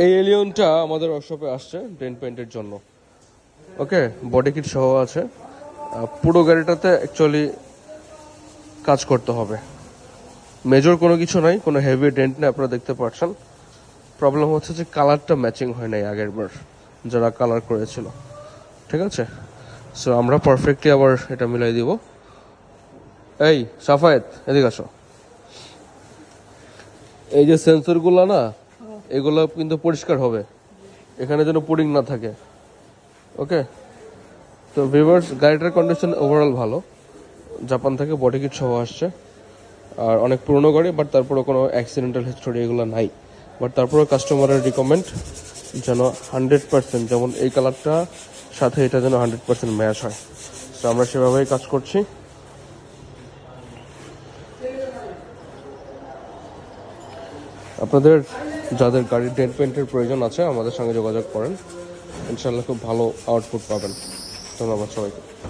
এই এলিয়নটা আমাদের ওয়ার্কশপে আসছে ডেন্ট পেইন্টের জন্য। ওকে, বডি কিট সহ আছে। পুরো গাড়িটাতে অ্যাকচুয়ালি কাজ করতে হবে, মেজর কোনো কিছু নাই, কোনো হেভি ডেন্ট নেই। আপনারা দেখতে পাচ্ছেন, প্রবলেম হচ্ছে যে কালারটা ম্যাচিং হয় নাই আগের বার যারা কালার করেছিল। ঠিক আছে, সো আমরা পারফেক্টলি আবার এটা মিলাই দিব। এই সাফায়েত, এদিকে আসো। এই যে সেন্সরগুলো না, এগুলো কিন্তু পরিষ্কার হবে, এখানে যেন পুডিং না থাকে। ওকে, তো ভিউয়ার্স, গাড়িটার কন্ডিশন ওভারঅল ভালো। জাপান থেকে বডি কিট সহ আসছে, আর অনেক পুরনো গাড়ি, বাট তারপরে কোনো অ্যাক্সিডেন্টাল হিস্টোরি এগুলো নাই। বাট তারপরে কাস্টমারের রিকমেন্ড যেন 100%, যেমন এই কালারটা সাথে এটা যেন 100% ম্যাচ হয়। তো আমরা সেভাবেই কাজ করছি। আপনাদের যাদের গাড়ির ডেন্ট পেইন্টের প্রয়োজন আছে আমাদের সঙ্গে যোগাযোগ করেন, ইনশাল্লাহ খুব ভালো আউটপুট পাবেন। ধন্যবাদ সবাইকে।